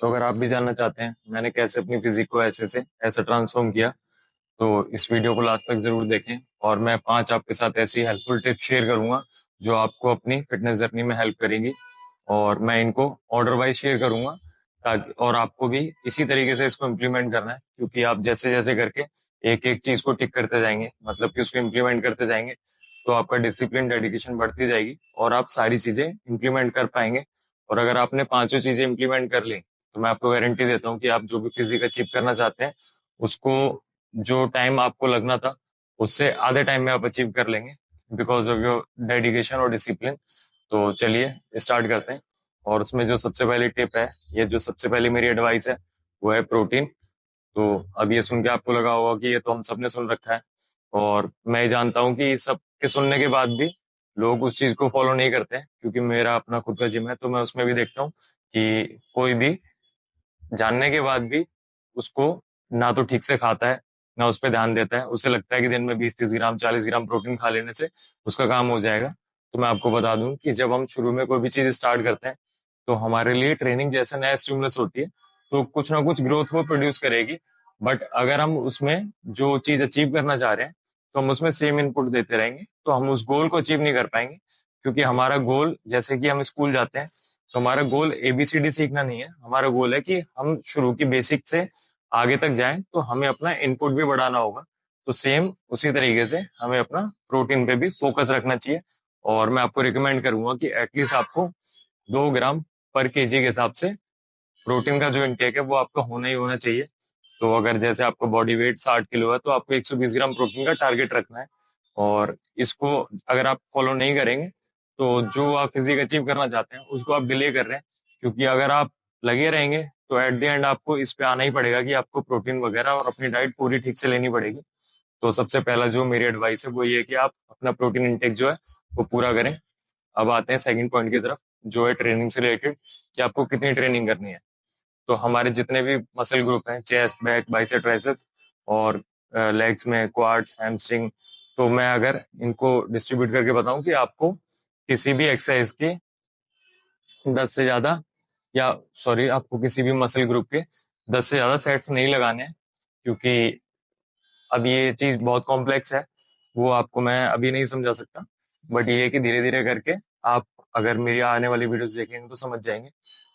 तो अगर आप भी जानना चाहते हैं मैंने कैसे अपनी फिजिक को ऐसे से ऐसा ट्रांसफॉर्म किया, तो इस वीडियो को लास्ट तक जरूर देखें। और मैं 5 आपके साथ ऐसी हेल्पफुल टिप्स शेयर करूंगा जो आपको अपनी फिटनेस जर्नी में हेल्प करेंगी। और मैं इनको ऑर्डर वाइज शेयर करूंगा, ताकि और आपको भी इसी तरीके से इसको इम्प्लीमेंट करना है, क्योंकि आप जैसे जैसे करके एक एक चीज को टिक करते जाएंगे, मतलब कि उसको इम्प्लीमेंट करते जाएंगे, तो आपका डिसिप्लिन डेडिकेशन बढ़ती जाएगी और आप सारी चीजें इम्प्लीमेंट कर पाएंगे। और अगर आपने पांचों चीजें इम्प्लीमेंट कर ली, तो मैं आपको गारंटी देता हूँ कि आप जो भी फिजिक अचीव करना चाहते हैं उसको, जो टाइम आपको लगना था उससे आधे टाइम में आप अचीव कर लेंगे, बिकॉज ऑफ योर डेडिकेशन और डिसिप्लिन। तो चलिए स्टार्ट करते हैं। और उसमें जो सबसे पहली टिप है, ये जो सबसे पहली मेरी एडवाइस है, वो है प्रोटीन। तो अब ये सुन के आपको लगा होगा कि ये तो हम सबने सुन रखा है, और मैं जानता हूँ कि सब के सुनने के बाद भी लोग उस चीज को फॉलो नहीं करते हैं, क्योंकि मेरा अपना खुद का जिम है, तो मैं उसमें भी देखता हूँ कि कोई भी जानने के बाद भी उसको ना तो ठीक से खाता है, ना उस पर ध्यान देता है। उसे लगता है कि दिन में 20-30 ग्राम 40 ग्राम प्रोटीन खा लेने से उसका काम हो जाएगा। तो मैं आपको बता दूं कि जब हम शुरू में कोई भी चीज स्टार्ट करते हैं, तो हमारे लिए ट्रेनिंग जैसे नया स्टिमुलस होती है, तो कुछ ना कुछ ग्रोथ वो प्रोड्यूस करेगी। बट अगर हम उसमें जो चीज अचीव करना चाह रहे हैं, तो हम उसमें सेम इनपुट देते रहेंगे, तो हम उस गोल को अचीव नहीं कर पाएंगे। क्योंकि हमारा गोल, जैसे कि हम स्कूल जाते हैं, तो हमारा गोल एबीसीडी सीखना नहीं है, हमारा गोल है कि हम शुरू की बेसिक से आगे तक जाएं, तो हमें अपना इनपुट भी बढ़ाना होगा। तो सेम उसी तरीके से हमें अपना प्रोटीन पे भी फोकस रखना चाहिए। और मैं आपको रिकमेंड करूंगा कि एटलीस्ट आपको 2 ग्राम पर केजी के हिसाब से प्रोटीन का जो इनटेक है वो आपका होना ही होना चाहिए। तो अगर जैसे आपको बॉडी वेट 60 किलो है, तो आपको 120 ग्राम प्रोटीन का टारगेट रखना है। और इसको अगर आप फॉलो नहीं करेंगे, तो जो आप फिजिक अचीव करना चाहते हैं उसको आप डिले कर रहे हैं। क्योंकि अगर आप लगे रहेंगे, तो एट द एंड आपको इस पे आना ही पड़ेगा कि आपको प्रोटीन वगैरह और अपनी डाइट पूरी ठीक से लेनी पड़ेगी। तो सबसे पहला जो मेरी एडवाइस है वो ये है कि आप अपना प्रोटीन इंटेक जो है वो पूरा करें। अब आते हैं सेकंड पॉइंट की तरफ, जो है ट्रेनिंग से रिलेटेड, कि आपको कितनी ट्रेनिंग करनी है। तो हमारे जितने भी मसल ग्रुप हैं, चेस्ट, बैक, बाइसेप, ट्राइसेप, और लेग्स में क्वाड्स, हैमस्ट्रिंग, तो मैं अगर इनको डिस्ट्रीब्यूट करके बताऊं कि आपको किसी भी एक्सरसाइज के 10 से ज्यादा, या सॉरी, आपको किसी भी मसल ग्रुप के 10 से ज्यादा सेट्स नहीं लगाने हैं। क्योंकि अब ये चीज बहुत कॉम्प्लेक्स है, वो आपको मैं अभी नहीं समझा सकता। बट ये है कि धीरे धीरे करके आप अगर मेरी आने वाली वीडियोस देखेंगे तो समझ जाएंगे।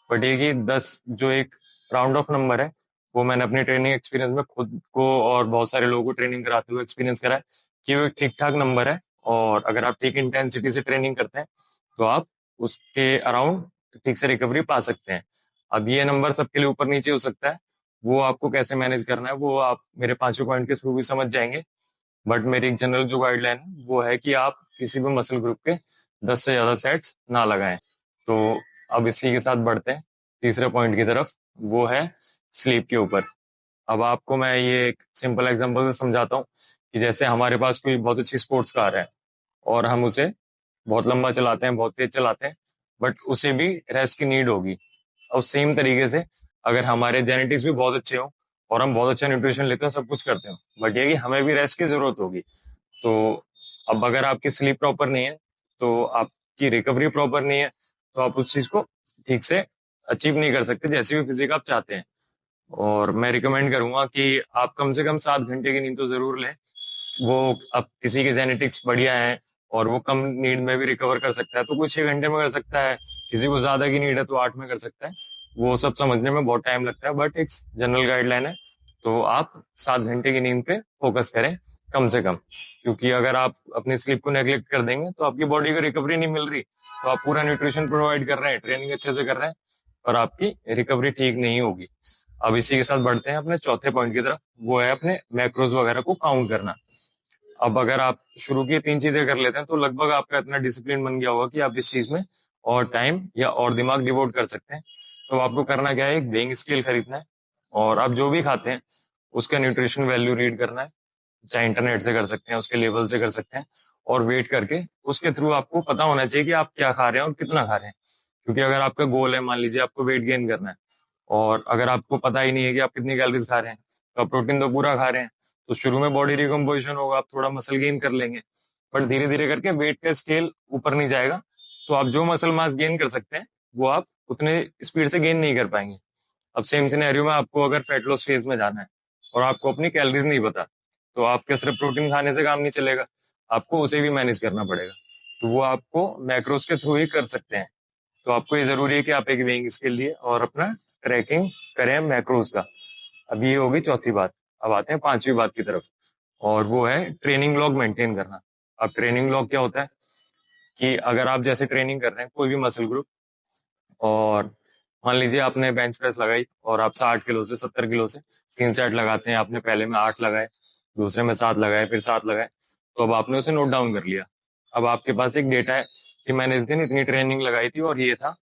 बट ये कि 10 जो एक राउंड ऑफ नंबर है, वो मैंने अपनी ट्रेनिंग एक्सपीरियंस में खुद को और बहुत सारे लोगों को ट्रेनिंग कराते हुए एक्सपीरियंस करा है कि वो एक ठीक ठाक नंबर है। और अगर आप ठीक इंटेंसिटी से ट्रेनिंग करते हैं, तो आप उसके अराउंड ठीक से रिकवरी पा सकते हैं। अब ये नंबर सबके लिए ऊपर नीचे हो सकता है, वो आपको कैसे मैनेज करना है वो आप मेरे पांचों पॉइंट के थ्रू भी समझ जाएंगे। बट मेरी एक जनरल जो गाइडलाइन है वो है कि आप किसी भी मसल ग्रुप के 10 से ज्यादा सेट्स ना लगाएं। तो अब इसी के साथ बढ़ते हैं तीसरे पॉइंट की तरफ, वो है स्लीप के ऊपर। अब आपको मैं ये एक सिंपल एग्जांपल से समझाता हूँ कि जैसे हमारे पास कोई बहुत अच्छी स्पोर्ट्स कार है, और हम उसे बहुत लंबा चलाते हैं, बहुत तेज चलाते हैं, बट उसे भी रेस्ट की नीड होगी। और सेम तरीके से अगर हमारे जेनेटिक्स भी बहुत अच्छे हों और हम बहुत अच्छा न्यूट्रिशन लेते हैं, सब कुछ करते हो, बट ये कि हमें भी रेस्ट की जरूरत होगी। तो अब अगर आपकी स्लीप प्रॉपर नहीं है, तो आपकी रिकवरी प्रॉपर नहीं है, तो आप उस चीज को ठीक से अचीव नहीं कर सकते जैसी भी फिजिक आप चाहते हैं। और मैं रिकमेंड करूंगा कि आप कम से कम 7 घंटे की नींद तो जरूर लें। वो अब किसी के जेनेटिक्स बढ़िया हैं और वो कम नीड में भी रिकवर कर सकता है, तो कोई 6 घंटे में कर सकता है। किसी को ज्यादा की नीड है तो 8 में कर सकता है। वो सब समझने में बहुत टाइम लगता है, बट एक जनरल गाइडलाइन है। तो आप 7 घंटे की नींद पे फोकस करें कम से कम। क्योंकि अगर आप अपनी स्लीप को नेग्लेक्ट कर देंगे, तो आपकी बॉडी को रिकवरी नहीं मिल रही। तो आप पूरा न्यूट्रिशन प्रोवाइड कर रहे हैं, ट्रेनिंग अच्छे से कर रहे हैं, और आपकी रिकवरी ठीक नहीं होगी। अब इसी के साथ बढ़ते हैं अपने चौथे पॉइंट की तरफ, वो है अपने मैक्रोज वगैरह को काउंट करना। अब अगर आप शुरू की 3 चीजें कर लेते हैं, तो लगभग आपका इतना डिसिप्लिन बन गया होगा कि आप इस चीज में और टाइम या और दिमाग डिवोट कर सकते हैं। तो आपको करना क्या है, एक वेइंग स्केल खरीदना है, और आप जो भी खाते हैं उसका न्यूट्रिशन वैल्यू रीड करना है। चाहे इंटरनेट से कर सकते हैं, उसके लेवल से कर सकते हैं, और वेट करके उसके थ्रू आपको पता होना चाहिए कि आप क्या खा रहे हैं और कितना खा रहे हैं। क्योंकि अगर आपका गोल है, मान लीजिए आपको वेट गेन करना है, और अगर आपको पता ही नहीं है कि आप कितनी कैलोरीज खा रहे हैं, तो आप प्रोटीन तो पूरा खा रहे हैं, तो शुरू में बॉडी रिकम्पोजिशन होगा, आप थोड़ा मसल गेन कर लेंगे, बट धीरे धीरे करके वेट का स्केल ऊपर नहीं जाएगा। तो आप जो मसल मास गेन कर सकते हैं, वो आप उतने स्पीड से गेन नहीं कर पाएंगे। अब सेम सिनेरियो में आपको अगर फैट लॉस फेज में जाना है और आपको अपनी कैलोरीज नहीं पता, तो आपके सिर्फ प्रोटीन खाने से काम नहीं चलेगा, आपको उसे भी मैनेज करना पड़ेगा। तो वो आपको मैक्रोस के थ्रू ही कर सकते हैं। तो आपको ये जरूरी है कि आप एक वेइंग स्केल लिए और अपना ट्रैकिंग करें मैक्रोस का। अब ये होगी चौथी बात। अब आते हैं पांचवी बात की तरफ, और वो है ट्रेनिंग लॉग मेंटेन करना। अब ट्रेनिंग लॉग क्या होता है कि अगर आप जैसे ट्रेनिंग कर रहे हैं कोई भी मसल ग्रुप, और मान लीजिए आपने बेंच प्रेस लगाई और आप 60 किलो से 70 किलो से 3 सेट लगाते हैं, आपने पहले में 8 लगाए, दूसरे में 7 लगाए, फिर 7 लगाए, तो अब आपने उसे नोट डाउन कर लिया। अब आपके पास एक डेटा है कि मैंने इस दिन इतनी ट्रेनिंग लगाई थी और ये था।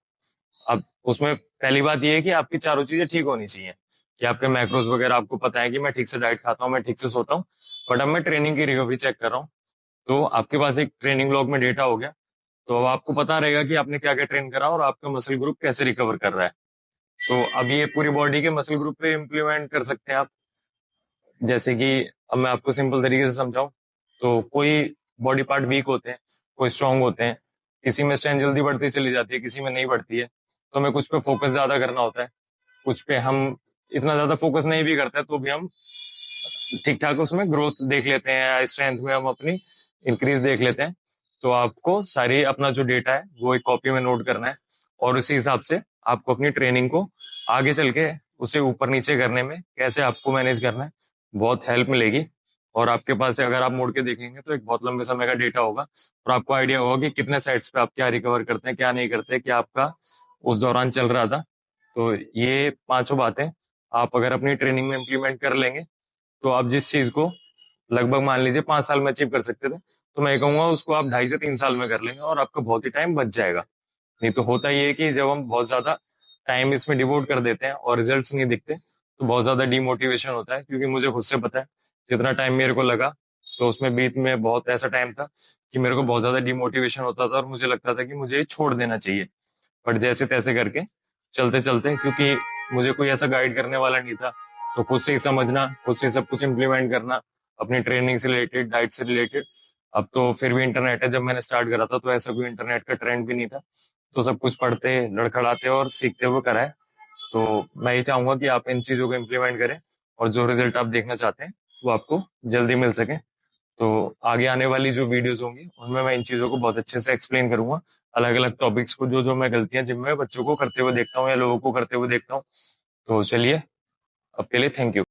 अब उसमें पहली बात ये है कि आपकी चारों चीजें ठीक होनी चाहिए, कि आपके मैक्रोस वगैरह आपको पता है कि मैं ठीक से डाइट खाता हूँ, मैं ठीक से सोता हूँ, बट अब मैं ट्रेनिंग की रिकवरी चेक कर रहा हूँ। तो आपके पास एक ट्रेनिंग लॉग में डेटा हो गया, तो अब आपको पता रहेगा कि आपने क्या क्या ट्रेन करा और आपका मसल ग्रुप कैसे रिकवर कर रहा है। तो अब ये पूरी बॉडी के मसल ग्रुप पे इम्प्लीमेंट कर सकते हैं आप। जैसे कि अब मैं आपको सिंपल तरीके से समझाऊं, तो कोई बॉडी पार्ट वीक होते हैं, कोई स्ट्रांग होते हैं, किसी में स्ट्रेंथ जल्दी बढ़ती चली जाती है, किसी में नहीं बढ़ती है। तो हमें कुछ पे फोकस ज्यादा करना होता है, कुछ पे हम इतना ज्यादा फोकस नहीं भी करते तो भी हम ठीक ठाक उसमें ग्रोथ देख लेते हैं, स्ट्रेंथ में हम अपनी इंक्रीज देख लेते हैं। तो आपको सारी अपना जो डेटा है वो एक कॉपी में नोट करना है, और उसी हिसाब से आपको अपनी ट्रेनिंग को आगे चल के उसे ऊपर नीचे करने में कैसे आपको मैनेज करना है, बहुत हेल्प मिलेगी। और आपके पास से अगर आप मोड़ के देखेंगे तो एक बहुत लंबे समय का डेटा होगा, और आपको आइडिया होगा कि कितने सेट्स पे आप क्या रिकवर करते हैं, क्या नहीं करते, क्या आपका उस दौरान चल रहा था। तो ये पांचों बातें आप अगर अपनी ट्रेनिंग में इम्प्लीमेंट कर लेंगे, तो आप जिस चीज को लगभग मान लीजिए 5 साल में अचीव कर सकते थे, तो मैं कहूंगा उसको आप 2.5 से 3 साल में कर लेंगे और आपका बहुत ही टाइम बच जाएगा। नहीं तो होता ये है कि जब हम बहुत ज्यादा टाइम इसमें डिवोट कर देते हैं और रिजल्ट्स नहीं दिखते, तो बहुत ज्यादा डिमोटिवेशन होता है, क्योंकि मुझे खुद से पता है जितना टाइम मेरे को लगा, तो उसमें बीच में बहुत ऐसा टाइम था कि मेरे को बहुत ज्यादा डिमोटिवेशन होता था और मुझे लगता था कि मुझे ये छोड़ देना चाहिए। बट जैसे तैसे करके चलते चलते, क्योंकि मुझे कोई ऐसा गाइड करने वाला नहीं था, तो खुद से ही समझना, खुद से सब कुछ इम्प्लीमेंट करना, अपनी ट्रेनिंग से रिलेटेड, डाइट से रिलेटेड। अब तो फिर भी इंटरनेट है, जब मैंने स्टार्ट करा था तो ऐसा कोई इंटरनेट का ट्रेंड भी नहीं था, तो सब कुछ पढ़ते लड़खड़ाते और सीखते हुए करा है। तो मैं ये चाहूंगा कि आप इन चीजों को इम्प्लीमेंट करें, और जो रिजल्ट आप देखना चाहते हैं वो आपको जल्दी मिल सके। तो आगे आने वाली जो वीडियोस होंगी उनमें मैं इन चीजों को बहुत अच्छे से एक्सप्लेन करूंगा, अलग अलग टॉपिक्स को, जो जो मैं गलतियां जिनमें बच्चों को करते हुए देखता हूँ या लोगों को करते हुए देखता हूँ। तो चलिए, अब के लिए थैंक यू।